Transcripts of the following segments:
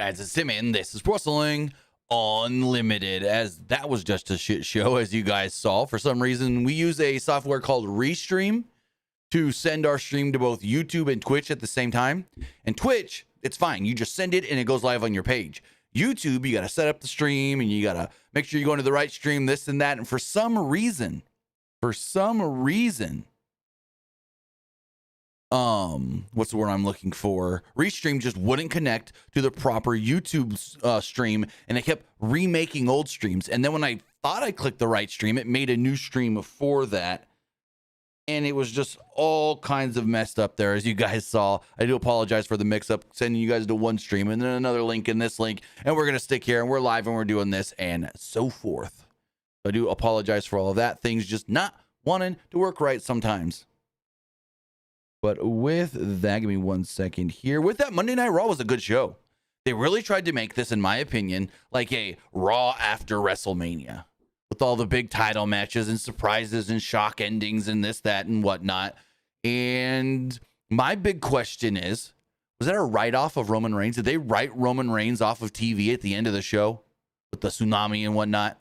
guys, it's Tim, and this is Wrestling Unlimited. As that was just a shit show, as you guys saw. For some reason, we use a software called Restream to send our stream to both YouTube and Twitch at the same time. And Twitch, it's fine. You just send it, and it goes live on your page. YouTube, you got to set up the stream, and you got to make sure you're going to the right stream, this and that. And for some reason, what's the word I'm looking for? Restream just wouldn't connect to the proper YouTube stream, and it kept remaking old streams. And then when I thought I clicked the right stream, it made a new stream for that, and it was just all kinds of messed up there, as you guys saw. I do apologize for the mix-up, sending you guys to one stream and then another link and this link, and we're gonna stick here, and we're live, and we're doing this, and so forth. I do apologize for all of that. Things just not wanting to work right sometimes. But with that, give me 1 second here. With that, Monday Night Raw was a good show. They really tried to make this, in my opinion, like a Raw after WrestleMania, with all the big title matches and surprises and shock endings and this, that, and whatnot. And my big question is, was that a write-off of Roman Reigns? Did they write Roman Reigns off of TV at the end of the show with the tsunami and whatnot?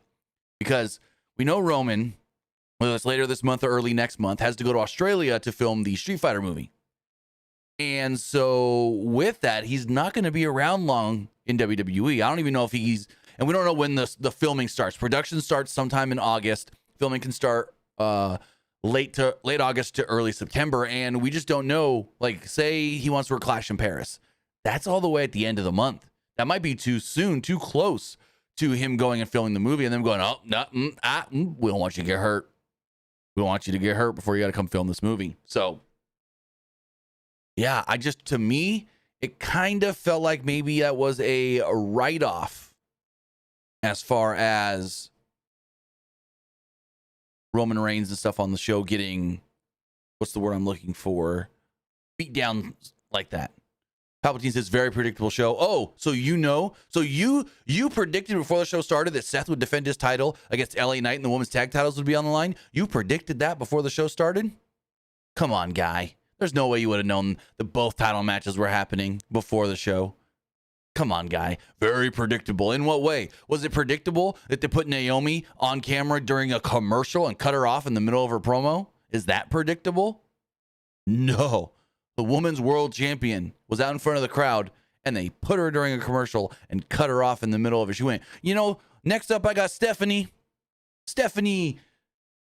Because we know Roman, whether it's later this month or early next month, has to go to Australia to film the Street Fighter movie. And so with that, he's not going to be around long in WWE. I don't even know if he's, and we don't know when the filming starts. Production starts sometime in August. Filming can start late August to early September. And we just don't know, like, say he wants to Clash in Paris. That's all the way at the end of the month. That might be too soon, too close to him going and filming the movie and then going, oh, no, we don't want you to get hurt. We don't want you to get hurt before you got to come film this movie. So, yeah, to me, it kind of felt like maybe that was a write-off as far as Roman Reigns and stuff on the show getting, what's the word I'm looking for, beat down like that. Palpatine says, very predictable show. Oh, so you predicted before the show started that Seth would defend his title against LA Knight and the women's tag titles would be on the line? You predicted that before the show started? Come on, guy. There's no way you would have known that both title matches were happening before the show. Come on, guy. Very predictable. In what way? Was it predictable that they put Naomi on camera during a commercial and cut her off in the middle of her promo? Is that predictable? No. The women's world champion was out in front of the crowd, and they put her during a commercial and cut her off in the middle of it. She went, next up I got Stephanie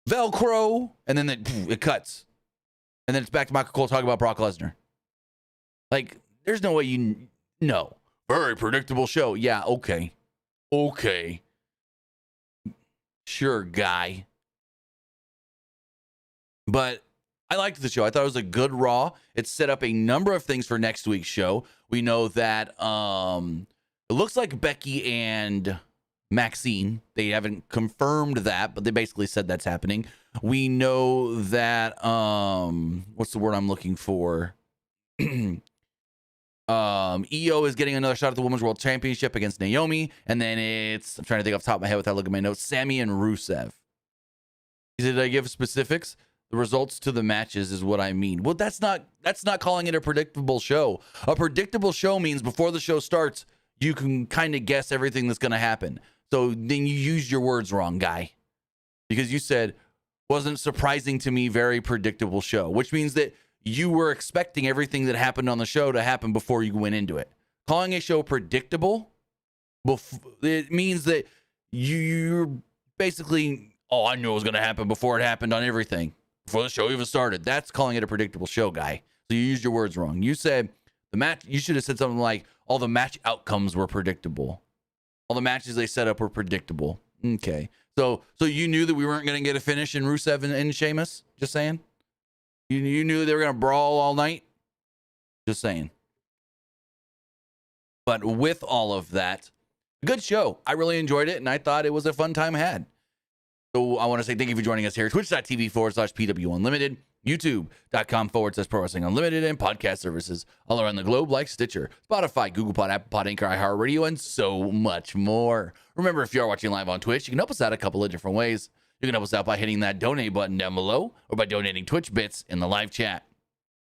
Velcro, and then it cuts. And then it's back to Michael Cole talking about Brock Lesnar. Like, there's no way no. Very predictable show. Yeah, okay. Sure, guy. But I liked the show. I thought it was a good Raw. It set up a number of things for next week's show. We know that it looks like Becky and Maxine, they haven't confirmed that, but they basically said that's happening. We know that, what's the word I'm looking for? EO is getting another shot at the Women's World Championship against Naomi. And then I'm trying to think off the top of my head without looking at my notes, Sami and Rusev. Did I give specifics? The results to the matches is what I mean. Well, that's not calling it a predictable show. A predictable show means before the show starts, you can kind of guess everything that's going to happen. So then you used your words wrong, guy. Because you said, wasn't surprising to me, very predictable show. Which means that you were expecting everything that happened on the show to happen before you went into it. Calling a show predictable, it means that you're basically, I knew it was going to happen before it happened on everything. Before the show even started. That's calling it a predictable show, guy. So you used your words wrong. You said the match, you should have said something like, all the match outcomes were predictable. All the matches they set up were predictable. Okay. So you knew that we weren't going to get a finish in Rusev and Sheamus? Just saying? You knew they were going to brawl all night? Just saying. But with all of that, good show. I really enjoyed it, and I thought it was a fun time had. So I want to say thank you for joining us here. Twitch.tv/PWU Unlimited, YouTube.com/Pro Wrestling Unlimited, and podcast services all around the globe like Stitcher, Spotify, Google Pod, Apple Pod, Anchor, iHeartRadio, and so much more. Remember, if you are watching live on Twitch, you can help us out a couple of different ways. You can help us out by hitting that donate button down below or by donating Twitch bits in the live chat.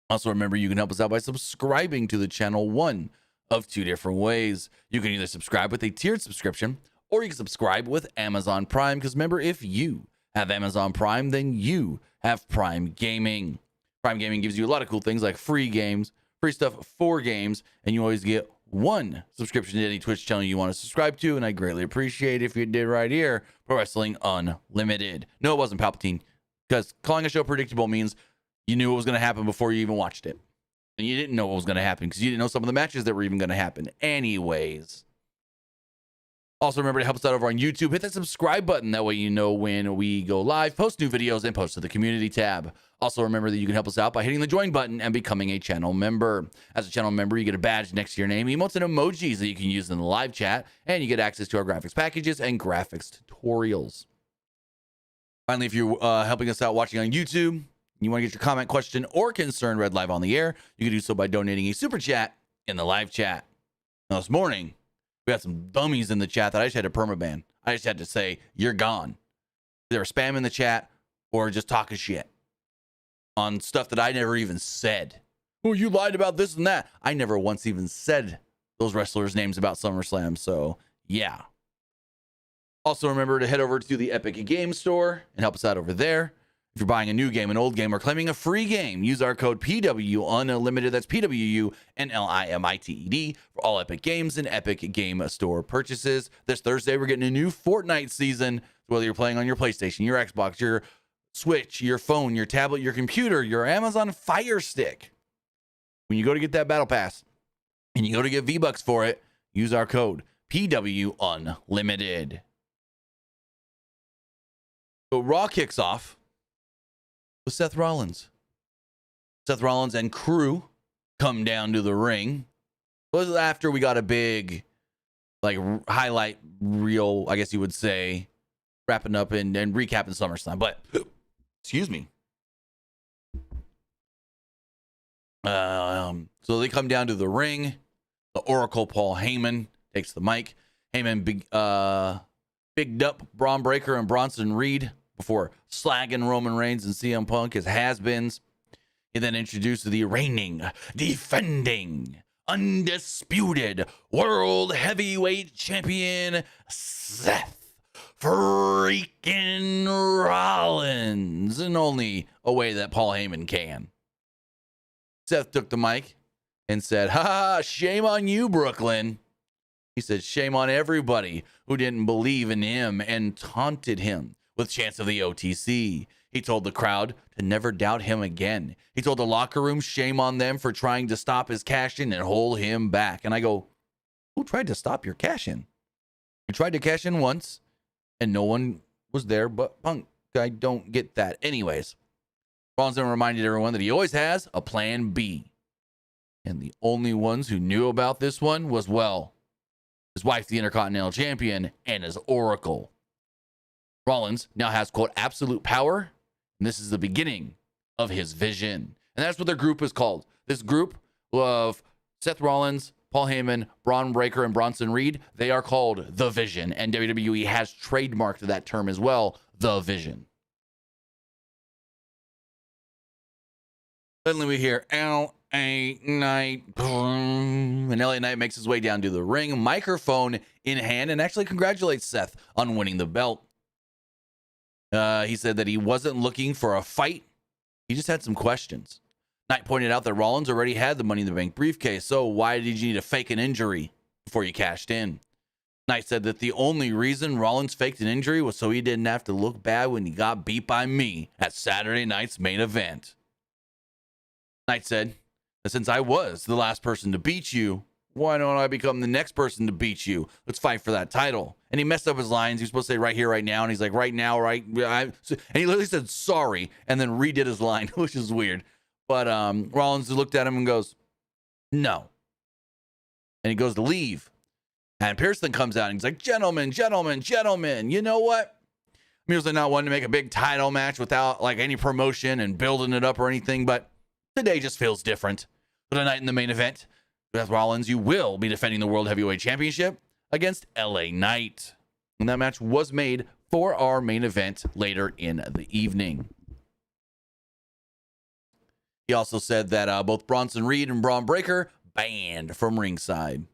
Also, remember, you can help us out by subscribing to the channel. One of two different ways. You can either subscribe with a tiered subscription, or you can subscribe with Amazon Prime, because remember, if you have Amazon Prime, then you have Prime Gaming. Prime Gaming gives you a lot of cool things like free games, free stuff for games, and you always get one subscription to any Twitch channel you want to subscribe to, and I greatly appreciate it if you did right here. Pro Wrestling Unlimited. No, it wasn't Palpatine, because calling a show predictable means you knew what was going to happen before you even watched it. And you didn't know what was going to happen because you didn't know some of the matches that were even going to happen anyways. Also, remember to help us out over on YouTube. Hit that subscribe button. That way you know when we go live, post new videos, and post to the community tab. Also, remember that you can help us out by hitting the join button and becoming a channel member. As a channel member, you get a badge next to your name, emotes, and emojis that you can use in the live chat, and you get access to our graphics packages and graphics tutorials. Finally, if you're helping us out watching on YouTube, you want to get your comment, question, or concern read live on the air, you can do so by donating a super chat in the live chat. Now, this morning, we had some dummies in the chat that I just had to permaban. I just had to say, you're gone. They were spamming the chat or just talking shit on stuff that I never even said. Oh, you lied about this and that. I never once even said those wrestlers' names about SummerSlam, so yeah. Also, remember to head over to the Epic Games Store and help us out over there. If you're buying a new game, an old game, or claiming a free game, use our code PWU Unlimited. That's PWU NLIMITED for all Epic Games and Epic Game Store purchases. This Thursday, we're getting a new Fortnite season. Whether you're playing on your PlayStation, your Xbox, your Switch, your phone, your tablet, your computer, your Amazon Fire Stick. When you go to get that Battle Pass and you go to get V-Bucks for it, use our code PWU Unlimited. So Raw kicks off with Seth Rollins. Seth Rollins and crew come down to the ring. It was after we got a big, highlight reel, I guess you would say, wrapping up and recapping SummerSlam. But, excuse me. So they come down to the ring. The Oracle, Paul Heyman, takes the mic. Heyman bigged up Braun Breaker and Bronson Reed before slagging Roman Reigns and CM Punk as has-beens. He then introduced the reigning, defending, undisputed World Heavyweight Champion, Seth freaking Rollins, in only a way that Paul Heyman can. Seth took the mic and said, "Ha, shame on you, Brooklyn." He said, "Shame on everybody who didn't believe in him," and taunted him with chants of the OTC. He told the crowd to never doubt him again. He told the locker room, shame on them for trying to stop his cash-in and hold him back. And I go, who tried to stop your cash-in? You tried to cash in once, and no one was there but Punk. I don't get that. Anyways, Rollins then reminded everyone that he always has a plan B. And the only ones who knew about this one was, well, his wife, the Intercontinental Champion, and his Oracle. Rollins now has, quote, absolute power, and this is the beginning of his vision. And that's what their group is called. This group of Seth Rollins, Paul Heyman, Braun Breaker, and Bronson Reed, they are called The Vision, and WWE has trademarked that term as well, The Vision. Suddenly we hear LA Knight, boom, and LA Knight makes his way down to the ring, microphone in hand, and actually congratulates Seth on winning the belt. He said that he wasn't looking for a fight. He just had some questions. Knight pointed out that Rollins already had the Money in the Bank briefcase, so why did you need to fake an injury before you cashed in? Knight said that the only reason Rollins faked an injury was so he didn't have to look bad when he got beat by me at Saturday night's main event. Knight said that since I was the last person to beat you, why don't I become the next person to beat you? Let's fight for that title. And he messed up his lines. He was supposed to say right here, right now. And he's like, right now, right. And he literally said sorry and then redid his line, which is weird. But Rollins looked at him and goes, no. And he goes to leave. And Pearson comes out and he's like, gentlemen, gentlemen, gentlemen, you know what? I'm usually not one to make a big title match without like any promotion and building it up or anything. But today just feels different. For tonight in the main event, Seth Rollins, you will be defending the World Heavyweight Championship against LA Knight. And that match was made for our main event later in the evening. He also said that both Bronson Reed and Braun Breaker banned from ringside.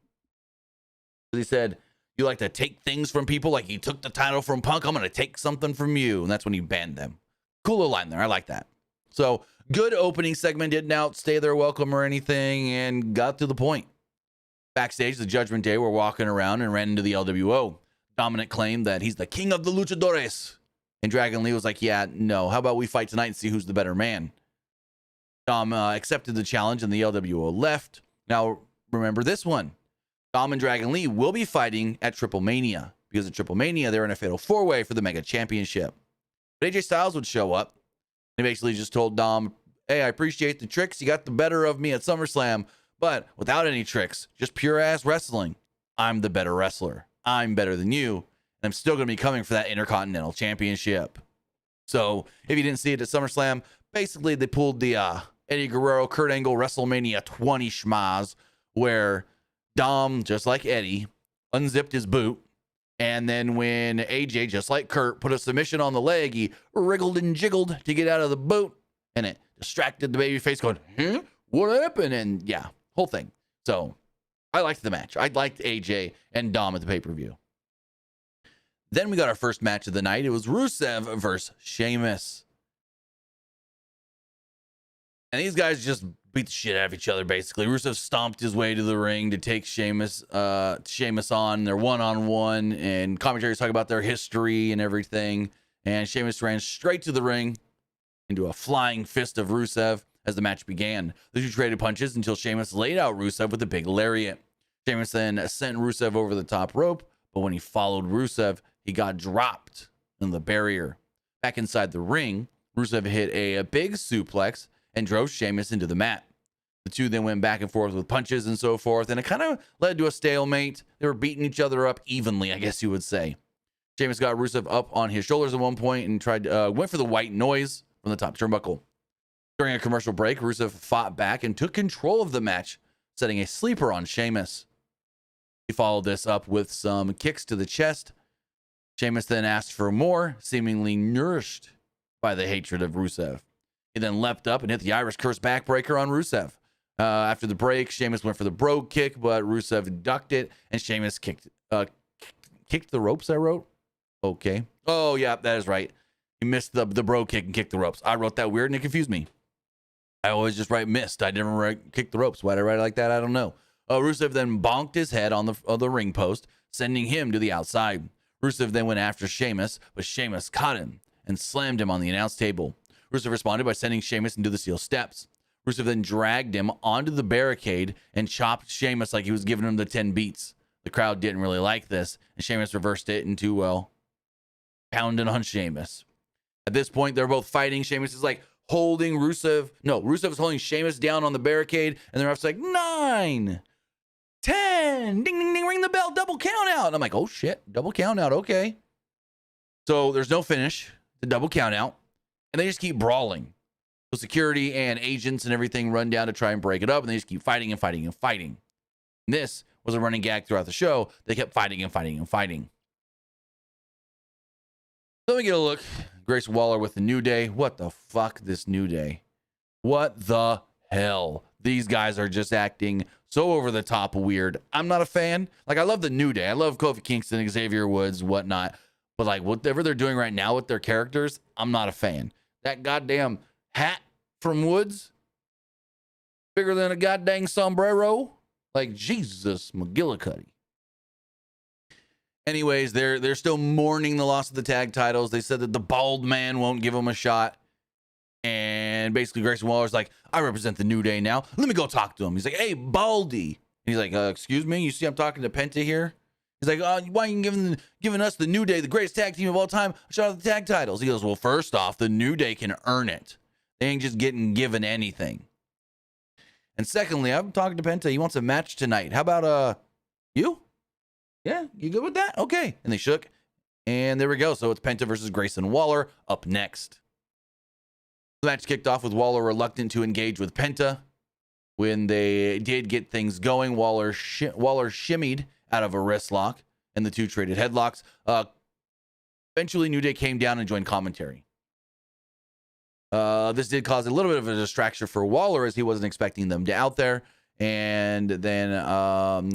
He said, you like to take things from people like he took the title from Punk? I'm going to take something from you. And that's when he banned them. Cool line there. I like that. So good opening segment. Didn't outstay their welcome or anything and got to the point. Backstage, the Judgment Day were walking around and ran into the LWO. Dominic claimed that he's the king of the luchadores. And Dragon Lee was like, yeah, no. How about we fight tonight and see who's the better man? Dom accepted the challenge and the LWO left. Now, remember this one. Dom and Dragon Lee will be fighting at Triple Mania, because at Triple Mania, they're in a fatal four-way for the Mega Championship. But AJ Styles would show up. He basically just told Dom, hey, I appreciate the tricks. You got the better of me at SummerSlam, but without any tricks, just pure-ass wrestling. I'm the better wrestler. I'm better than you, and I'm still going to be coming for that Intercontinental Championship. So if you didn't see it at SummerSlam, basically they pulled the Eddie Guerrero, Kurt Angle, WrestleMania 20 schmaz, where Dom, just like Eddie, unzipped his boot. And then when AJ, just like Kurt, put a submission on the leg, he wriggled and jiggled to get out of the boot. And it distracted the babyface going, huh? What happened? And yeah, whole thing. So I liked the match. I liked AJ and Dom at the pay-per-view. Then we got our first match of the night. It was Rusev versus Sheamus. And these guys just beat the shit out of each other, basically. Rusev stomped his way to the ring to take Sheamus on. They're one-on-one, and commentaries talk about their history and everything. And Sheamus ran straight to the ring into a flying fist of Rusev as the match began. The two traded punches until Sheamus laid out Rusev with a big lariat. Sheamus then sent Rusev over the top rope, but when he followed Rusev, he got dropped in the barrier. Back inside the ring, Rusev hit a big suplex and drove Sheamus into the mat. The two then went back and forth with punches and so forth, and it kind of led to a stalemate. They were beating each other up evenly, I guess you would say. Sheamus got Rusev up on his shoulders at one point and went for the white noise from the top turnbuckle. During a commercial break, Rusev fought back and took control of the match, setting a sleeper on Sheamus. He followed this up with some kicks to the chest. Sheamus then asked for more, seemingly nourished by the hatred of Rusev. He then leapt up and hit the Irish Curse backbreaker on Rusev. After the break, Sheamus went for the brogue kick, but Rusev ducked it, and Sheamus kicked the ropes, I wrote? Okay. Oh, yeah, that is right. He missed the brogue kick and kicked the ropes. I wrote that weird, and it confused me. I always just write missed. I never write kick the ropes. Why did I write it like that? I don't know. Rusev then bonked his head on the ring post, sending him to the outside. Rusev then went after Sheamus, but Sheamus caught him and slammed him on the announce table. Rusev responded by sending Sheamus into the steel steps. Rusev then dragged him onto the barricade and chopped Sheamus like he was giving him the 10 beats. The crowd didn't really like this, and Sheamus reversed it into, well, pounding on Sheamus. At this point, they're both fighting. Sheamus is like holding Rusev. No, Rusev is holding Sheamus down on the barricade, and the ref's like, 9, 10, ding, ding, ding, ring the bell, double count out. And I'm like, oh shit, double count out, okay. So there's no finish, the double count out, and they just keep brawling. So security and agents and everything run down to try and break it up, and they just keep fighting and fighting and fighting. And this was a running gag throughout the show. They kept fighting and fighting and fighting. Let me get a look. Grayson Waller with the New Day. What the fuck, this New Day? What the hell? These guys are just acting so over the top weird. I'm not a fan. Like, I love the New Day. I love Kofi Kingston, Xavier Woods, whatnot. But like, whatever they're doing right now with their characters, I'm not a fan. That goddamn hat from Woods, bigger than a goddamn sombrero. Like, Jesus McGillicuddy. Anyways, they're still mourning the loss of the tag titles. They said that the bald man won't give them a shot. And basically Grayson Waller's like, I represent the New Day now. Let me go talk to him. He's like, hey, Baldy. And he's like, excuse me? You see I'm talking to Penta here? He's like, why are you giving us the New Day, the greatest tag team of all time, a shot at the tag titles? He goes, well, first off, the New Day can earn it. They ain't just getting given anything. And secondly, I'm talking to Penta. He wants a match tonight. How about you? Yeah, you good with that? Okay. And they shook. And there we go. So it's Penta versus Grayson Waller up next. The match kicked off with Waller reluctant to engage with Penta. When they did get things going, Waller shimmied out of a wrist lock, and the two traded headlocks. Eventually, New Day came down and joined commentary. This did cause a little bit of a distraction for Waller, as he wasn't expecting them to out there. And then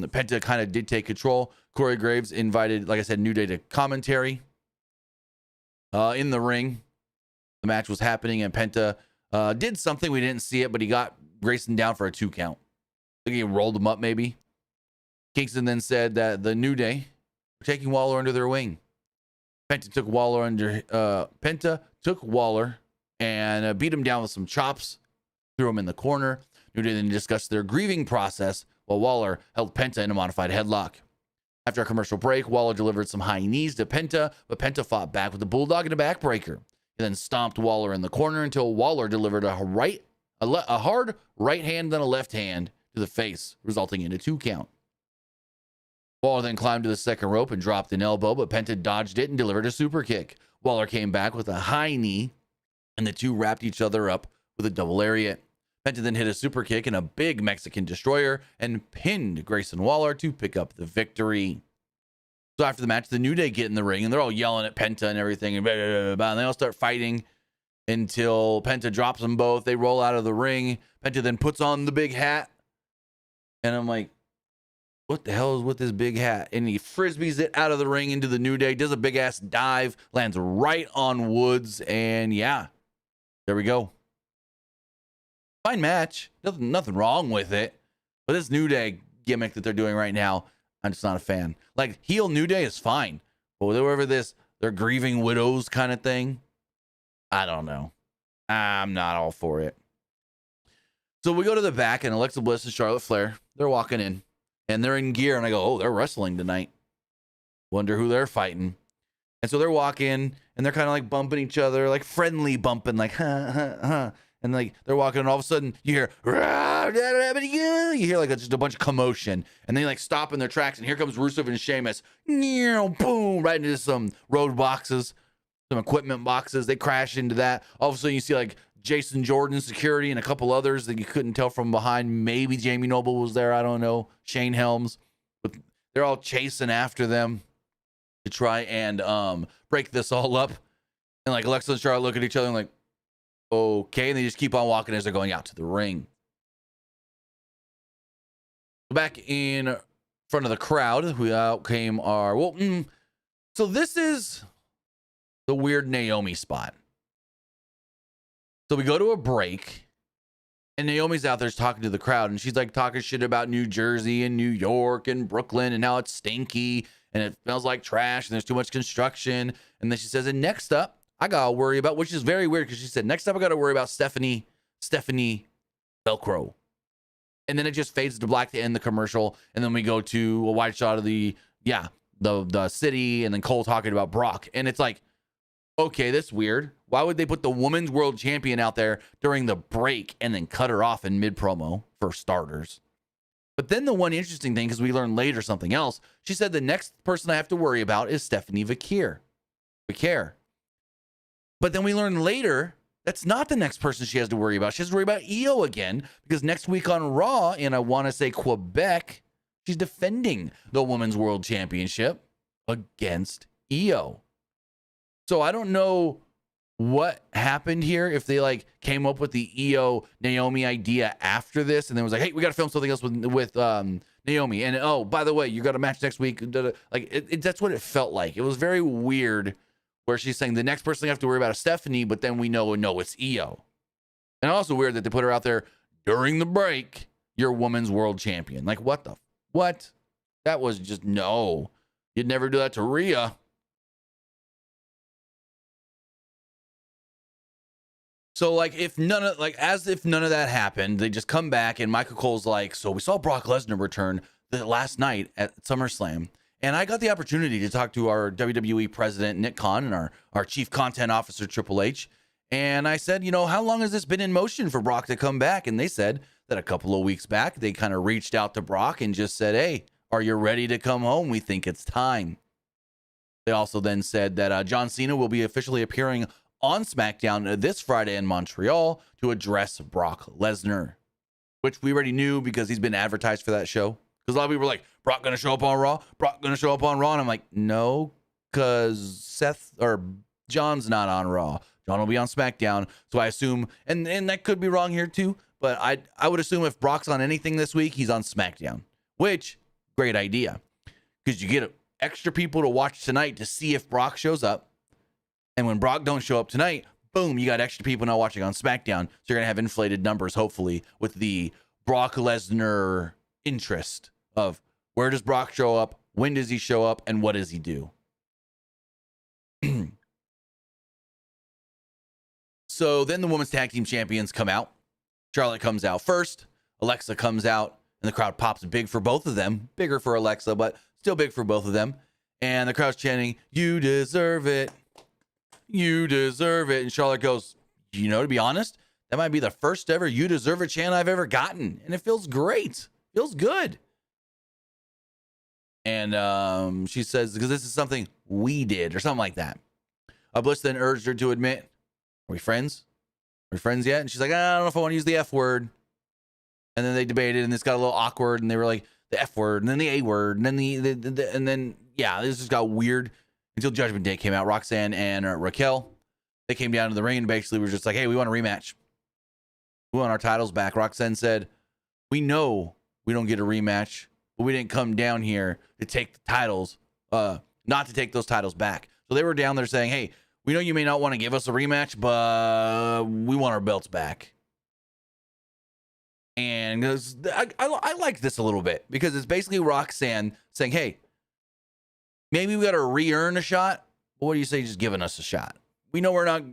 Penta kind of did take control. Corey Graves invited, like I said, New Day to commentary in the ring. The match was happening, and Penta did something. We didn't see it, but he got Grayson down for a 2 count. I think he rolled him up, maybe. Kingston then said that the New Day were taking Waller under their wing. Penta took Waller and beat him down with some chops, threw him in the corner. New Day then discussed their grieving process while Waller held Penta in a modified headlock. After a commercial break, Waller delivered some high knees to Penta, but Penta fought back with a bulldog and a backbreaker. He then stomped Waller in the corner until Waller delivered a hard right hand, then a left hand to the face, resulting in a 2 count. Waller then climbed to the second rope and dropped an elbow, but Penta dodged it and delivered a super kick. Waller came back with a high knee, and the two wrapped each other up with a double lariat. Penta then hit a super kick and a big Mexican destroyer and pinned Grayson Waller to pick up the victory. So after the match, the New Day get in the ring, and they're all yelling at Penta and everything, and, blah, blah, blah, blah, and they all start fighting until Penta drops them both. They roll out of the ring. Penta then puts on the big hat, and I'm like, what the hell is with this big hat? And he frisbees it out of the ring into the New Day, does a big-ass dive, lands right on Woods, and yeah, there we go. Fine match. Nothing wrong with it. But this New Day gimmick that they're doing right now, I'm just not a fan. Like, heel New Day is fine. But whatever they're grieving widows kind of thing, I don't know. I'm not all for it. So we go to the back, and Alexa Bliss and Charlotte Flair, they're walking in. And they're in gear, and I go, oh, they're wrestling tonight. Wonder who they're fighting. And so they're walking, and they're kind of like bumping each other, like friendly bumping, like, huh, huh, huh. And like they're walking, and all of a sudden you hear, you hear like just a bunch of commotion, and they like stop in their tracks, and here comes Rusev and Sheamus, boom, right into some road boxes, some equipment boxes. They crash into that. All of a sudden you see like Jason Jordan security and a couple others that you couldn't tell from behind. Maybe Jamie Noble was there, I don't know. Shane Helms, but they're all chasing after them to try and break this all up. And like Alexa and Charlotte look at each other and like, okay, and they just keep on walking as they're going out to the ring. Back in front of the crowd, we out came our so this is the weird Naomi spot. So we go to a break, and Naomi's out there talking to the crowd, and she's like talking shit about New Jersey and New York and Brooklyn, and now it's stinky and it smells like trash and there's too much construction. And then she says, and next up, I gotta worry about, which is very weird because she said, next up, I gotta worry about Stephanie Velcro. And then it just fades to black to end the commercial. And then we go to a wide shot of the city, and then Cole talking about Brock. And it's like, okay, that's weird. Why would they put the women's world champion out there during the break and then cut her off in mid promo for starters? But then the one interesting thing, because we learned later something else, she said the next person I have to worry about is Stephanie Vaquer. But then we learned later that's not the next person she has to worry about. She has to worry about Io again, because next week on Raw, and I want to say Quebec, she's defending the Women's World Championship against Io. So I don't know what happened here, if they like came up with the Io Naomi idea after this and then was like, hey, we got to film something else with Naomi. And oh, by the way, you got a match next week. Like that's what it felt like. It was very weird, where she's saying the next person you have to worry about is Stephanie, but then we know, no, it's Io. And also weird that they put her out there during the break, your women's world champion. Like, what? That was just, no. You'd never do that to Rhea. So like as if none of that happened, they just come back, and Michael Cole's like, so we saw Brock Lesnar return last night at SummerSlam. And I got the opportunity to talk to our WWE president, Nick Khan, and our chief content officer, Triple H. And I said, how long has this been in motion for Brock to come back? And they said that a couple of weeks back, they kind of reached out to Brock and just said, hey, are you ready to come home? We think it's time. They also then said that John Cena will be officially appearing on SmackDown this Friday in Montreal to address Brock Lesnar, which we already knew because he's been advertised for that show. Because a lot of people were like, Brock going to show up on Raw? Brock going to show up on Raw? And I'm like, no, because John's not on Raw. John will be on SmackDown. So I assume, and that could be wrong here too, but I would assume if Brock's on anything this week, he's on SmackDown, which great idea because you get extra people to watch tonight to see if Brock shows up. And when Brock don't show up tonight, boom, you got extra people now watching on SmackDown. So you're going to have inflated numbers, hopefully, with the Brock Lesnar interest of where does Brock show up, when does he show up, and what does he do? So then the women's tag team champions come out. Charlotte comes out first. Alexa comes out, and the crowd pops big for both of them. Bigger for Alexa, but still big for both of them. And the crowd's chanting, "You deserve it. You deserve it." And Charlotte goes, to be honest, that might be the first ever "you deserve it" chant I've ever gotten. And it feels great. Feels good. And she says, because this is something we did or something like that. Bliss then urged her to admit, are we friends? Are we friends yet? And she's like, I don't know if I want to use the F word. And then they debated, and this got a little awkward, and they were like, the F word, and then the A word, and then this just got weird until Judgment Day came out. Roxanne and Raquel, they came down to the ring and basically were just like, hey, we want a rematch. We want our titles back. Roxanne said, we know we don't get a rematch, but we didn't come down here to take the titles, not to take those titles back. So they were down there saying, hey, we know you may not want to give us a rematch, but we want our belts back. And I like this a little bit because it's basically Roxanne saying, hey, maybe we got to re-earn a shot. But what do you say just giving us a shot? We know we're not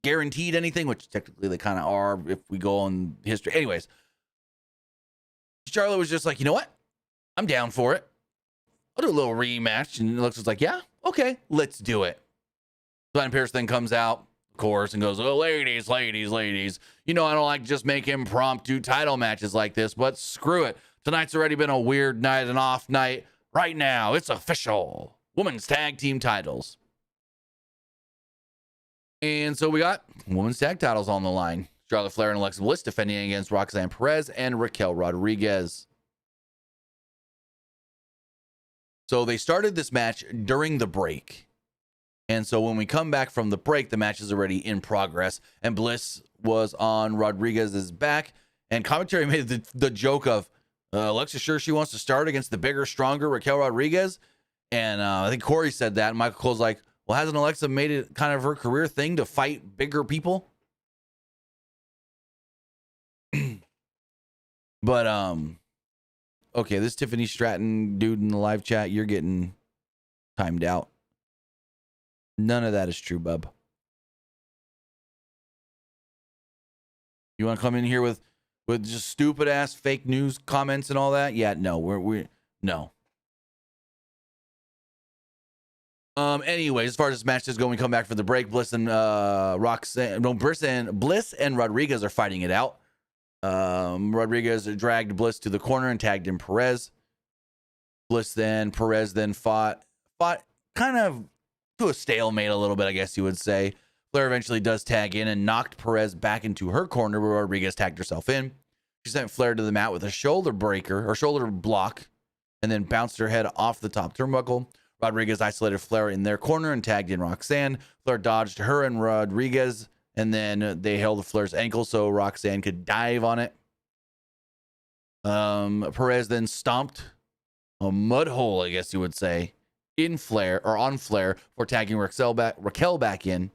guaranteed anything, which technically they kind of are if we go on history. Anyways, Charlotte was just like, you know what? I'm down for it. I'll do a little rematch. And Alexa's like, yeah, okay, let's do it. Glenn Pierce then comes out, of course, and goes, oh, ladies. I don't like just make impromptu title matches like this, but screw it. Tonight's already been a weird night, an off night. Right now, it's official. Women's tag team titles. And so we got women's tag titles on the line. Charlotte Flair and Alexa Bliss defending against Roxanne Perez and Raquel Rodriguez. So they started this match during the break. And so when we come back from the break, the match is already in progress. And Bliss was on Rodriguez's back. And commentary made the joke of, Alexa sure she wants to start against the bigger, stronger Raquel Rodriguez. And I think Corey said that. And Michael Cole's like, well, hasn't Alexa made it kind of her career thing to fight bigger people? But, okay, this Tiffany Stratton dude in the live chat, you're getting timed out. None of that is true, bub. You want to come in here with just stupid ass fake news comments and all that? Yeah, no, we're no. Anyways, as far as this match is going, we come back for the break. Bliss and Bliss and Rodriguez are fighting it out. Rodriguez dragged Bliss to the corner and tagged in Perez. Perez then fought kind of to a stalemate a little bit, I guess you would say. Flair eventually does tag in and knocked Perez back into her corner where Rodriguez tagged herself in. She sent Flair to the mat with a shoulder block and then bounced her head off the top turnbuckle. Rodriguez isolated Flair in their corner and tagged in Roxanne. Flair dodged her and Rodriguez, and then they held Flair's ankle so Roxanne could dive on it. Perez then stomped a mud hole, I guess you would say, on Flair for tagging Raquel back in.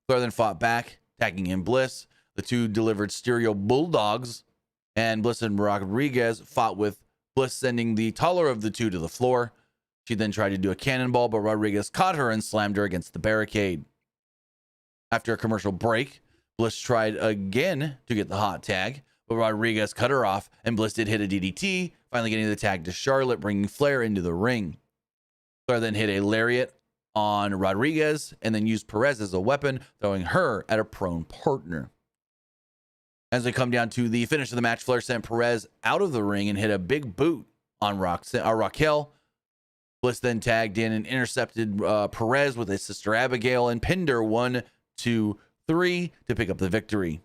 Flair then fought back, tagging in Bliss. The two delivered stereo bulldogs, and Bliss and Rodriguez fought with Bliss sending the taller of the two to the floor. She then tried to do a cannonball, but Rodriguez caught her and slammed her against the barricade. After a commercial break, Bliss tried again to get the hot tag, but Rodriguez cut her off, and Bliss did hit a DDT, finally getting the tag to Charlotte, bringing Flair into the ring. Flair then hit a lariat on Rodriguez and then used Perez as a weapon, throwing her at a prone partner. As we come down to the finish of the match, Flair sent Perez out of the ring and hit a big boot on Raquel. Bliss then tagged in and intercepted Perez with his sister Abigail and pinned her 1, 2, 3 to pick up the victory.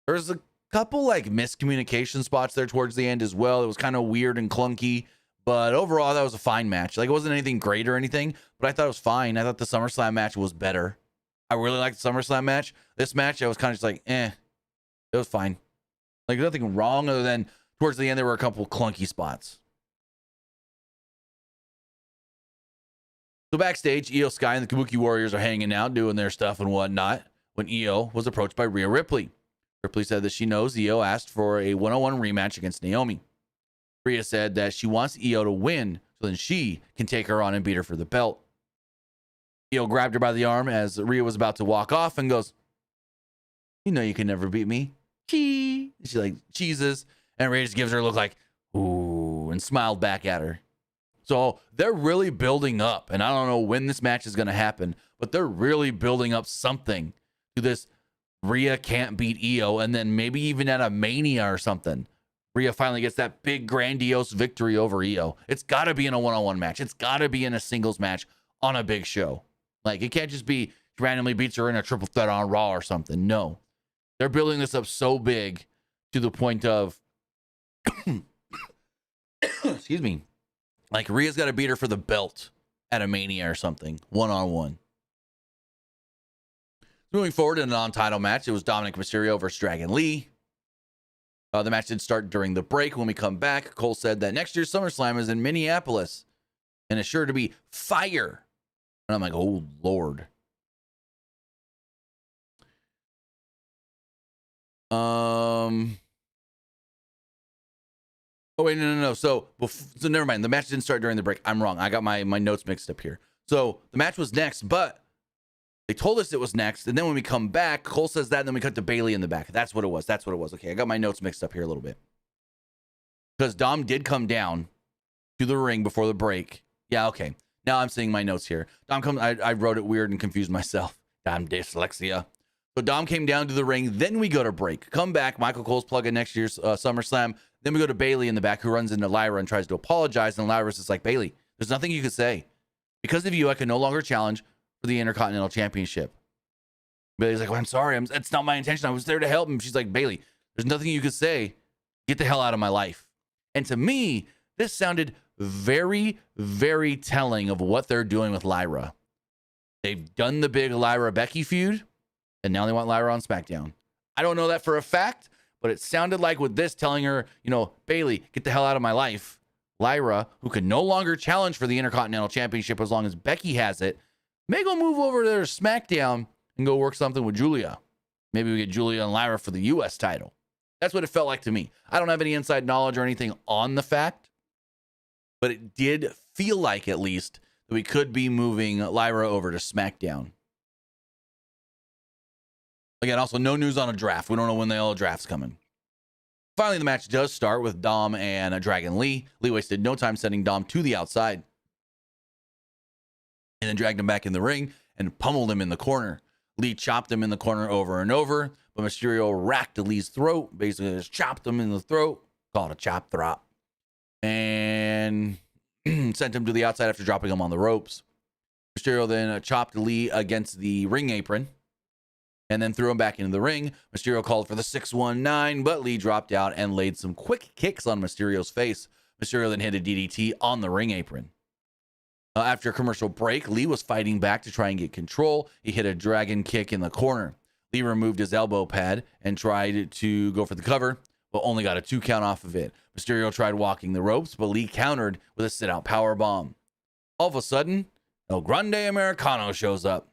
There's a couple like miscommunication spots there towards the end as well. It was kind of weird and clunky, but overall that was a fine match. Like it wasn't anything great or anything, but I thought it was fine. I thought the SummerSlam match was better. I really liked the SummerSlam match. This match, I was kind of just like, it was fine. Like, nothing wrong other than towards the end, there were a couple clunky spots. So backstage, Io Sky and the Kabuki Warriors are hanging out, doing their stuff and whatnot, when Io was approached by Rhea Ripley. Ripley said that she knows Io asked for a one-on-one rematch against Naomi. Rhea said that she wants Io to win so then she can take her on and beat her for the belt. Io grabbed her by the arm as Rhea was about to walk off and goes, "You know you can never beat me." She like cheeses, and Rhea just gives her a look like, ooh, and smiled back at her. So they're really building up, and I don't know when this match is going to happen, but they're really building up something to this Rhea can't beat Io, and then maybe even at a Mania or something, Rhea finally gets that big grandiose victory over Io. It's got to be in a one-on-one match. It's got to be in a singles match on a big show. Like, it can't just be she randomly beats her in a triple threat on Raw or something. No. They're building this up so big to the point of, excuse me, like Rhea's got to beat her for the belt at a Mania or something, one-on-one. Moving forward in a non-title match, it was Dominic Mysterio versus Dragon Lee. The match did start during the break. When we come back, Cole said that next year's SummerSlam is in Minneapolis and it's sure to be fire. And I'm like, oh, Lord. Oh, wait, no. So never mind. The match didn't start during the break. I'm wrong. I got my notes mixed up here. So the match was next, but they told us it was next. And then when we come back, Cole says that, and then we cut to Bayley in the back. That's what it was. Okay, I got my notes mixed up here a little bit. Because Dom did come down to the ring before the break. Yeah, okay. Now I'm seeing my notes here. I wrote it weird and confused myself. Damn dyslexia. So Dom came down to the ring. Then we go to break. Come back. Michael Cole's plugging next year's SummerSlam. Then we go to Bayley in the back, who runs into Lyra and tries to apologize. And Lyra's just like, Bayley, there's nothing you could say. Because of you, I can no longer challenge for the Intercontinental Championship. Bayley's like, well, I'm sorry. It's not my intention. I was there to help him. She's like, Bayley, there's nothing you could say. Get the hell out of my life. And to me, this sounded very, very telling of what they're doing with Lyra. They've done the big Lyra-Becky feud, and now they want Lyra on SmackDown. I don't know that for a fact, but it sounded like with this telling her, Bayley, get the hell out of my life. Lyra, who can no longer challenge for the Intercontinental Championship as long as Becky has it, may go move over there to SmackDown and go work something with Julia. Maybe we get Julia and Lyra for the U.S. title. That's what it felt like to me. I don't have any inside knowledge or anything on the fact, but it did feel like, at least, that we could be moving Lyra over to SmackDown. Again, also no news on a draft. We don't know when the L draft's coming. Finally, the match does start with Dom and Dragon Lee. Lee wasted no time sending Dom to the outside and then dragged him back in the ring and pummeled him in the corner. Lee chopped him in the corner over and over, but Mysterio racked Lee's throat, basically just chopped him in the throat, called a chop drop, and sent him to the outside after dropping him on the ropes. Mysterio then chopped Lee against the ring apron and then threw him back into the ring. Mysterio called for the 619, but Lee dropped out and laid some quick kicks on Mysterio's face. Mysterio then hit a DDT on the ring apron. After a commercial break, Lee was fighting back to try and get control. He hit a dragon kick in the corner. Lee removed his elbow pad and tried to go for the cover, but only got a 2 count off of it. Mysterio tried walking the ropes, but Lee countered with a sit-out powerbomb. All of a sudden, El Grande Americano shows up.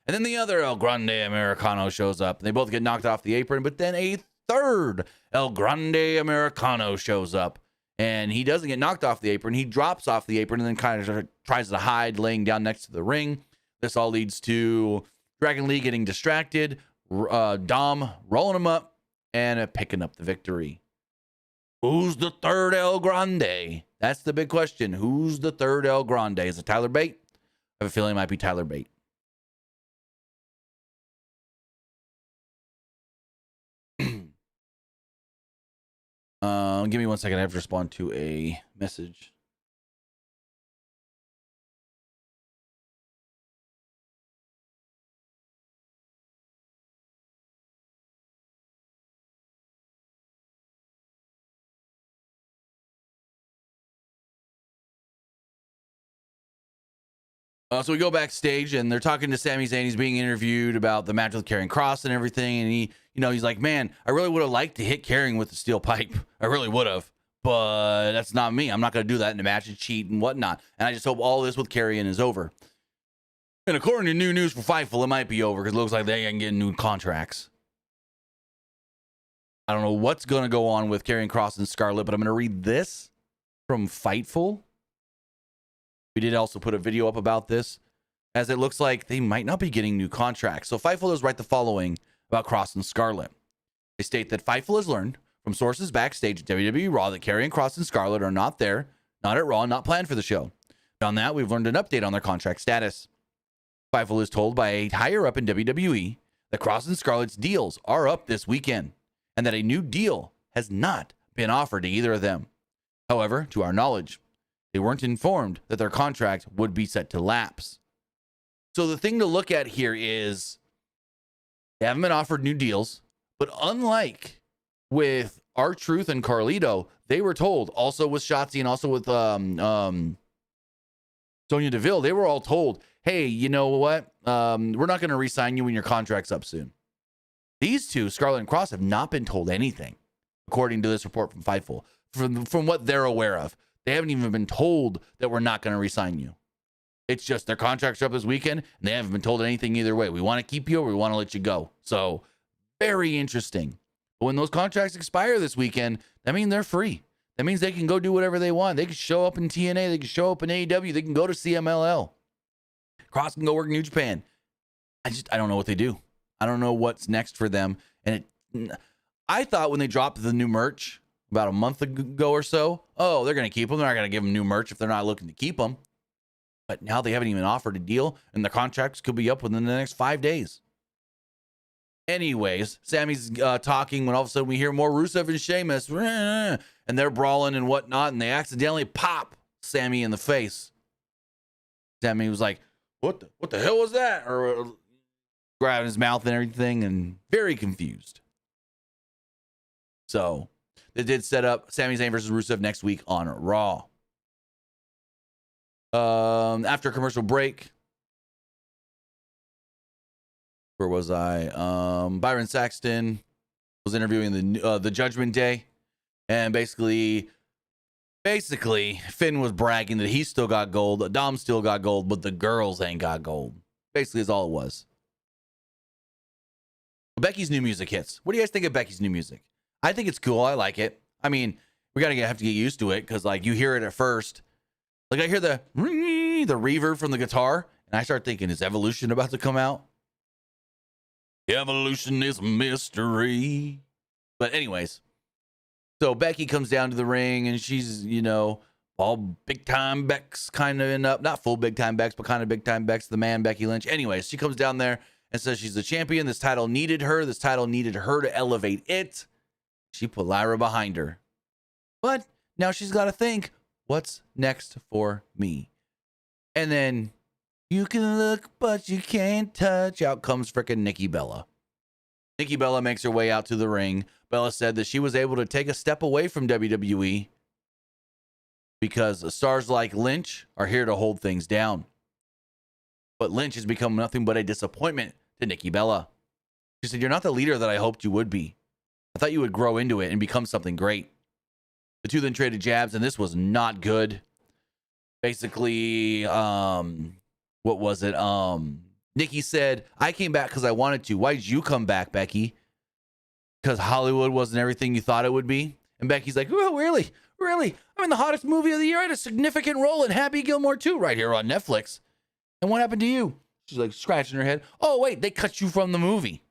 And then the other El Grande Americano shows up. They both get knocked off the apron, but then a third El Grande Americano shows up. And he doesn't get knocked off the apron. He drops off the apron and then kind of tries to hide, laying down next to the ring. This all leads to Dragon Lee getting distracted, Dom rolling him up, and picking up the victory. Who's the third El Grande? That's the big question. Who's the third El Grande? Is it Tyler Bate? I have a feeling it might be Tyler Bate. Give me 1 second. I have to respond to a message. So we go backstage and they're talking to Sami Zayn. He's being interviewed about the match with Karrion Kross and everything. And he, he's like, man, I really would have liked to hit Karrion with the steel pipe. I really would have. But that's not me. I'm not going to do that in a match and cheat and whatnot. And I just hope all this with Karrion is over. And according to new news for Fightful, it might be over because it looks like they ain't getting new contracts. I don't know what's going to go on with Karrion Kross and Scarlett, but I'm going to read this from Fightful. We did also put a video up about this, as it looks like they might not be getting new contracts. So Fightful does write the following about Kross and Scarlett. They state that Fightful has learned from sources backstage at WWE Raw that Karrion Kross and Scarlett are not there, not at Raw, not planned for the show. Beyond that, we've learned an update on their contract status. Fightful is told by a higher up in WWE that Kross and Scarlett's deals are up this weekend, and that a new deal has not been offered to either of them. However, to our knowledge, they weren't informed that their contract would be set to lapse. So the thing to look at here is they haven't been offered new deals, but unlike with R-Truth and Carlito, they were told, also with Shotzi and also with Sonya Deville, they were all told, hey, you know what? We're not going to re-sign you when your contract's up soon. These two, Scarlett and Kross, have not been told anything, according to this report from Fightful, from what they're aware of. They haven't even been told that we're not going to re-sign you. It's just their contracts are up this weekend, and they haven't been told anything either way. We want to keep you or we want to let you go. So, very interesting. But when those contracts expire this weekend, that means they're free. That means they can go do whatever they want. They can show up in TNA. They can show up in AEW. They can go to CMLL. Kross can go work in New Japan. I don't know what they do. I don't know what's next for them. And I thought when they dropped the new merch about a month ago or so, oh, they're going to keep them. They're not going to give them new merch if they're not looking to keep them. But now they haven't even offered a deal, and the contracts could be up within the next 5 days. Anyways, Sami's talking when all of a sudden we hear more Rusev and Sheamus, and they're brawling and whatnot, and they accidentally pop Sami in the face. Sami was like, what the hell was that? Or grabbing his mouth and everything, and very confused. So they did set up Sami Zayn versus Rusev next week on Raw. After a commercial break, where was I? Byron Saxton was interviewing the Judgment Day, and basically Finn was bragging that he still got gold, Dom still got gold, but the girls ain't got gold. Basically, is all it was. Becky's new music hits. What do you guys think of Becky's new music? I think it's cool. I like it. I mean, we have to get used to it because like you hear it at first. Like I hear the reverb from the guitar, and I start thinking, is Evolution about to come out? Evolution is a mystery. But anyways, so Becky comes down to the ring, and she's, all big time Bex kind of not full big time Bex, but kind of big time Bex, the man, Becky Lynch. Anyways, she comes down there and says she's the champion. This title needed her. This title needed her to elevate it. She put Lyra behind her. But now she's got to think, what's next for me? And then you can look, but you can't touch. Out comes frickin' Nikki Bella. Nikki Bella makes her way out to the ring. Bella said that she was able to take a step away from WWE because stars like Lynch are here to hold things down. But Lynch has become nothing but a disappointment to Nikki Bella. She said, you're not the leader that I hoped you would be. I thought you would grow into it and become something great. The two then traded jabs, and this was not good. Basically, what was it? Nikki said, I came back because I wanted to. Why did you come back, Becky? Because Hollywood wasn't everything you thought it would be. And Becky's like, oh, really? Really? I'm in the hottest movie of the year. I had a significant role in Happy Gilmore 2 right here on Netflix. And what happened to you? She's like scratching her head. Oh, wait, they cut you from the movie.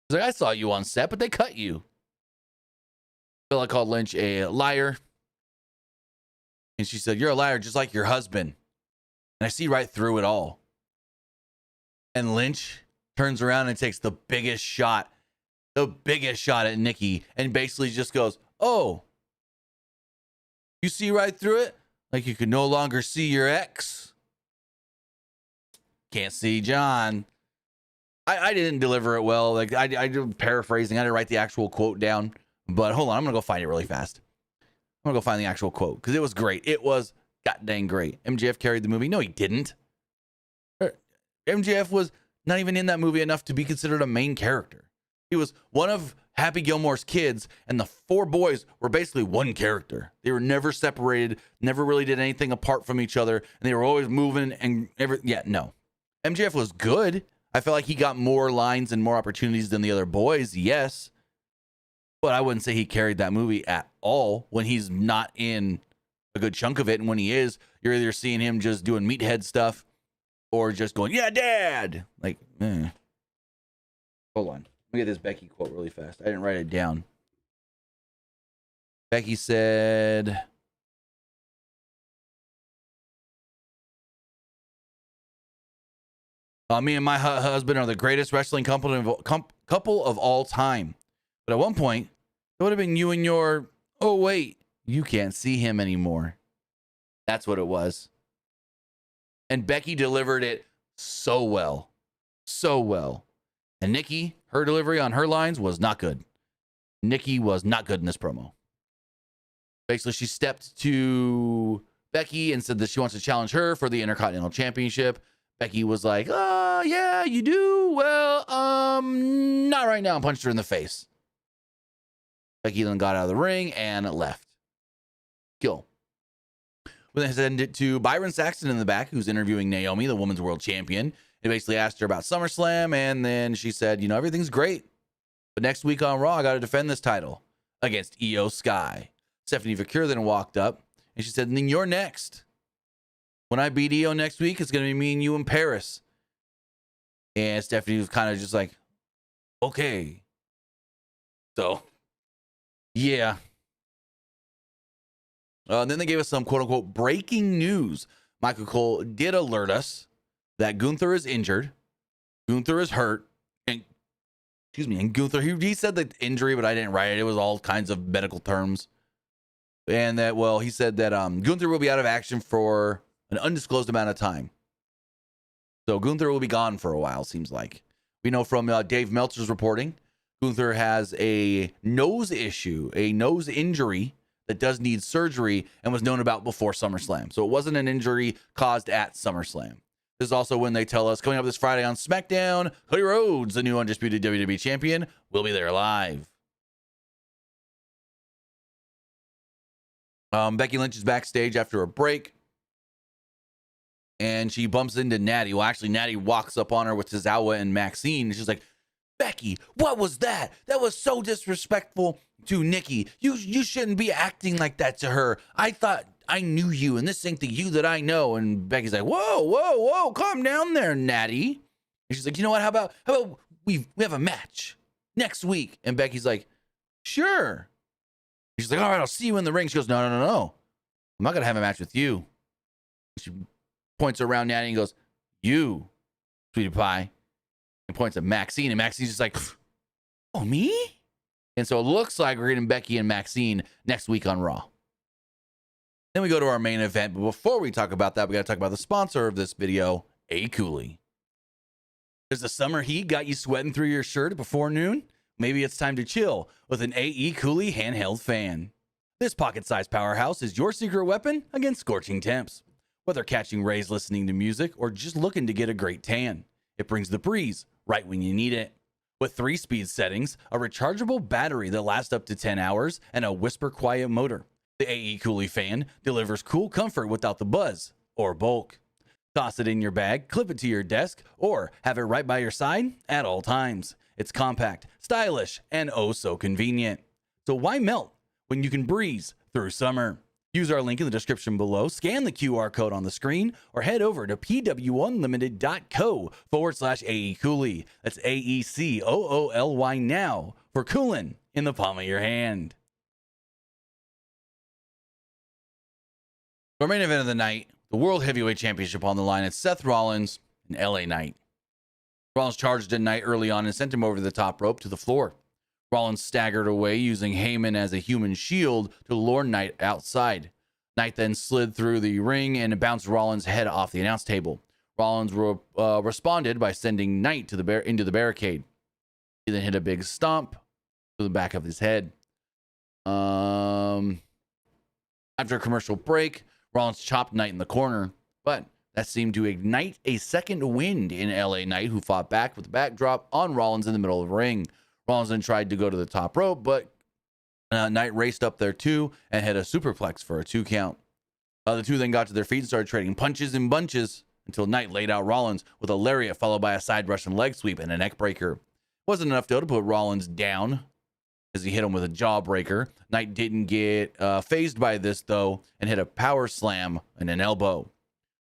She's like, I saw you on set, but they cut you. Bella called Lynch a liar. And she said, you're a liar just like your husband. And I see right through it all. And Lynch turns around and takes the biggest shot at Nikki, and basically just goes, oh, you see right through it? Like you can no longer see your ex. Can't see John. I didn't deliver it well. Like I did paraphrasing. I didn't write the actual quote down. But hold on, I'm going to go find it really fast. I'm going to go find the actual quote because it was great. It was god dang great. MJF carried the movie. No, he didn't. MJF was not even in that movie enough to be considered a main character. He was one of Happy Gilmore's kids, and the 4 boys were basically one character. They were never separated, never really did anything apart from each other, and they were always moving and no. MJF was good. I felt like he got more lines and more opportunities than the other boys, yes. But I wouldn't say he carried that movie at all when he's not in a good chunk of it. And when he is, you're either seeing him just doing meathead stuff or just going, yeah, dad. Like, Hold on. Let me get this Becky quote really fast. I didn't write it down. Becky said, me and my husband are the greatest wrestling couple of all time. But at one point, it would have been you and your, oh, wait, you can't see him anymore. That's what it was. And Becky delivered it so well. So well. And Nikki, her delivery on her lines was not good. Nikki was not good in this promo. Basically, she stepped to Becky and said that she wants to challenge her for the Intercontinental Championship. Becky was like, oh, yeah, you do? Well, not right now. And punched her in the face. Becky then got out of the ring and left. Kill. We then send it to Byron Saxton in the back, who's interviewing Naomi, the Women's World Champion. He basically asked her about SummerSlam, and then she said, you know, everything's great. But next week on Raw, I got to defend this title against Io Sky. Stephanie Vaquer then walked up, and she said, and then you're next. When I beat Io next week, it's going to be me and you in Paris. And Stephanie was kind of just like, okay. So, yeah. And then they gave us some quote-unquote breaking news. Michael Cole did alert us that Gunther is injured. Gunther is hurt. And Gunther, he said the injury, but I didn't write it. It was all kinds of medical terms. And that, well, he said that Gunther will be out of action for an undisclosed amount of time. So Gunther will be gone for a while, seems like. We know from Dave Meltzer's reporting, Gunther has a nose issue, a nose injury that does need surgery and was known about before SummerSlam. So it wasn't an injury caused at SummerSlam. This is also when they tell us, coming up this Friday on SmackDown, Cody Rhodes, the new undisputed WWE champion, will be there live. Becky Lynch is backstage after a break. And she bumps into Natty. Well, actually, Natty walks up on her with Tozawa and Maxine. And she's like, Becky, what was that? That was so disrespectful to Nikki. You shouldn't be acting like that to her. I thought I knew you, and this ain't the you that I know. And Becky's like, whoa, calm down there, Natty. And she's like, you know what? How about we have a match next week? And Becky's like, sure. She's like, all right, I'll see you in the ring. She goes, no. I'm not gonna have a match with you. She points around Natty and goes, you, sweetie pie. And points at Maxine, and Maxine's just like, oh, me? And so it looks like we're getting Becky and Maxine next week on Raw. Then we go to our main event, but before we talk about that, we got to talk about the sponsor of this video, AECOOLY. Does the summer heat got you sweating through your shirt before noon? Maybe it's time to chill with an AECOOLY handheld fan. This pocket-sized powerhouse is your secret weapon against scorching temps. Whether catching rays listening to music or just looking to get a great tan, it brings the breeze right when you need it. With 3 speed settings, a rechargeable battery that lasts up to 10 hours, and a whisper quiet motor, the AECOOLY fan delivers cool comfort without the buzz or bulk. Toss it in your bag, clip it to your desk, or have it right by your side at all times. It's compact, stylish, and oh so convenient. So why melt when you can breeze through summer? Use our link in the description below, scan the QR code on the screen, or head over to pwunlimited.co/AECOOLY. That's AECOOLY now for coolin' in the palm of your hand. Our main event of the night, the World Heavyweight Championship on the line. It's Seth Rollins and LA Knight. Rollins charged at Knight early on and sent him over the top rope to the floor. Rollins staggered away, using Heyman as a human shield to lure Knight outside. Knight then slid through the ring and bounced Rollins' head off the announce table. Rollins responded by sending Knight to into the barricade. He then hit a big stomp to the back of his head. After a commercial break, Rollins chopped Knight in the corner, but that seemed to ignite a second wind in LA Knight, who fought back with a backdrop on Rollins in the middle of the ring. Rollins then tried to go to the top rope, but Knight raced up there too and hit a superplex for a 2 count. The two then got to their feet and started trading punches in bunches until Knight laid out Rollins with a lariat followed by a side Russian leg sweep and a neck breaker. Wasn't enough though to put Rollins down as he hit him with a jawbreaker. Knight didn't get phased by this though and hit a power slam and an elbow.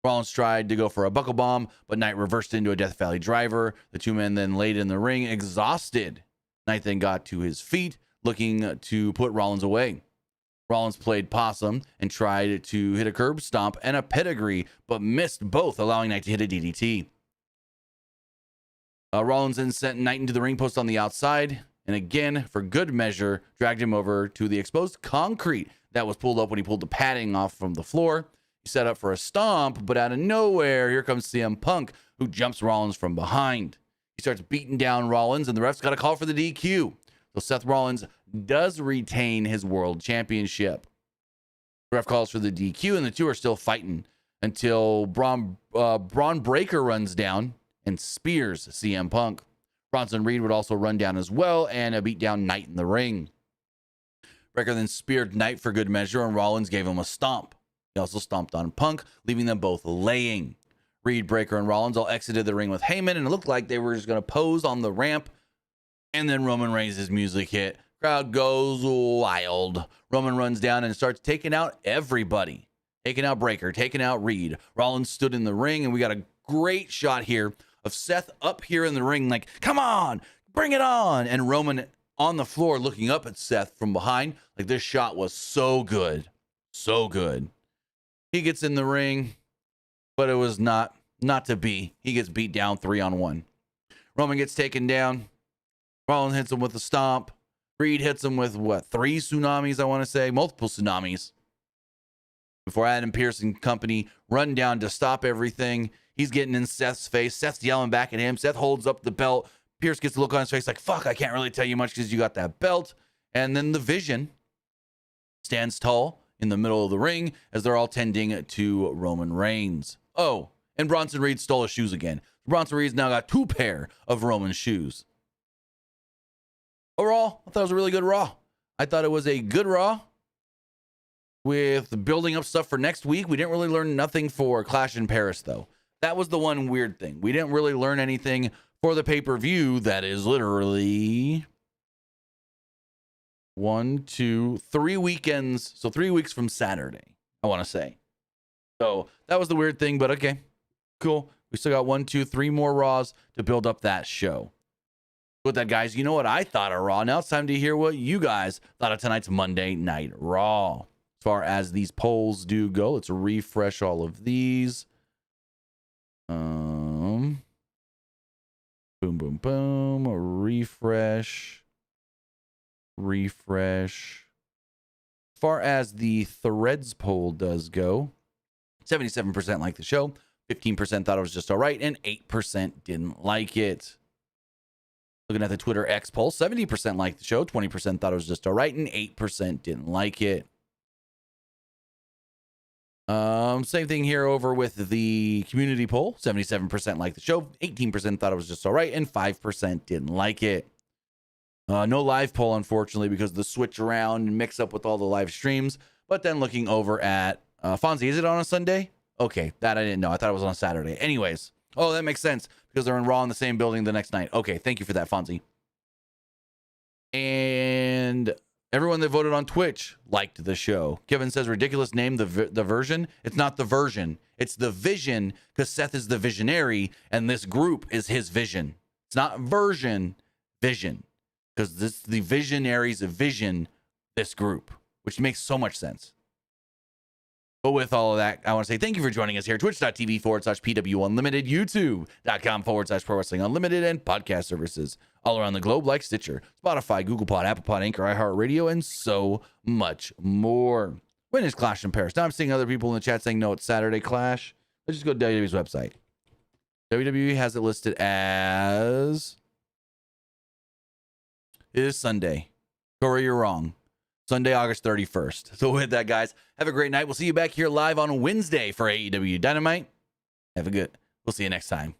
Rollins tried to go for a buckle bomb, but Knight reversed into a Death Valley driver. The two men then laid in the ring exhausted. Knight then got to his feet looking to put Rollins away. Rollins played possum and tried to hit a curb stomp and a pedigree, but missed both, allowing Knight to hit a DDT. Rollins then sent Knight into the ring post on the outside, and again, for good measure, dragged him over to the exposed concrete that was pulled up when he pulled the padding off from the floor. He set up for a stomp, but out of nowhere, here comes CM Punk, who jumps Rollins from behind. He starts beating down Rollins, and the ref's got a call for the DQ. So Seth Rollins does retain his world championship. The ref calls for the DQ, and the two are still fighting until Braun Breaker runs down and spears CM Punk. Bronson Reed would also run down as well and beat down Knight in the ring. Breaker then speared Knight for good measure, and Rollins gave him a stomp. He also stomped on Punk, leaving them both laying. Reed, Breaker, and Rollins all exited the ring with Heyman, and it looked like they were just going to pose on the ramp. And then Roman Reigns' music hit. Crowd goes wild. Roman runs down and starts taking out everybody. Taking out Breaker, taking out Reed. Rollins stood in the ring, and we got a great shot here of Seth up here in the ring like, come on, bring it on. And Roman on the floor looking up at Seth from behind. Like, this shot was so good. So good. He gets in the ring, but it was not to be. He gets beat down 3-on-1. Roman gets taken down. Rollins hits him with a stomp. Reed hits him with, 3 tsunamis, I want to say? Multiple tsunamis. Before Adam Pearce and company run down to stop everything. He's getting in Seth's face. Seth's yelling back at him. Seth holds up the belt. Pearce gets the look on his face like, fuck, I can't really tell you much because you got that belt. And then the Vision stands tall in the middle of the ring as they're all tending to Roman Reigns. Oh, and Bronson Reed stole his shoes again. Bronson Reed's now got 2 pair of Roman shoes. Overall, I thought it was a really good Raw. I thought it was a good Raw with building up stuff for next week. We didn't really learn nothing for Clash in Paris, though. That was the one weird thing. We didn't really learn anything for the pay-per-view that is literally 1, 2, 3 weekends. So 3 weeks from Saturday, I want to say. So that was the weird thing, but okay, cool. We still got 1, 2, 3 more Raws to build up that show. With that, guys, you know what I thought of Raw. Now it's time to hear what you guys thought of tonight's Monday Night Raw. As far as these polls do go, let's refresh all of these. Boom, boom, boom. Refresh. As far as the Threads poll does go, 77% liked the show, 15% thought it was just all right, and 8% didn't like it. Looking at the Twitter X poll, 70% liked the show, 20% thought it was just all right, and 8% didn't like it. Same thing here over with the community poll. 77% liked the show, 18% thought it was just all right, and 5% didn't like it. No live poll, unfortunately, because of the switch around and mix up with all the live streams. But then looking over at Fonzie, is it on a Sunday? Okay, that I didn't know. I thought it was on a Saturday. Anyways, oh, that makes sense because they're in Raw in the same building the next night. Okay, thank you for that, Fonzie. And everyone that voted on Twitch liked the show. Kevin says, ridiculous name, the version. It's not the version. It's the vision because Seth is the visionary and this group is his vision. It's not version, vision. Because this the visionaries of vision, this group, which makes so much sense. But with all of that, I want to say thank you for joining us here. Twitch.tv/PWU Unlimited, YouTube.com/Pro Wrestling Unlimited, and podcast services all around the globe like Stitcher, Spotify, Google Pod, Apple Pod, Anchor, iHeartRadio, and so much more. When is Clash in Paris? Now I'm seeing other people in the chat saying, no, it's Saturday Clash. Let's just go to WWE's website. WWE has it listed as... It is Sunday. Corey, you're wrong. Sunday, August 31st. So with that, guys, have a great night. We'll see you back here live on Wednesday for AEW Dynamite. Have a good. We'll see you next time.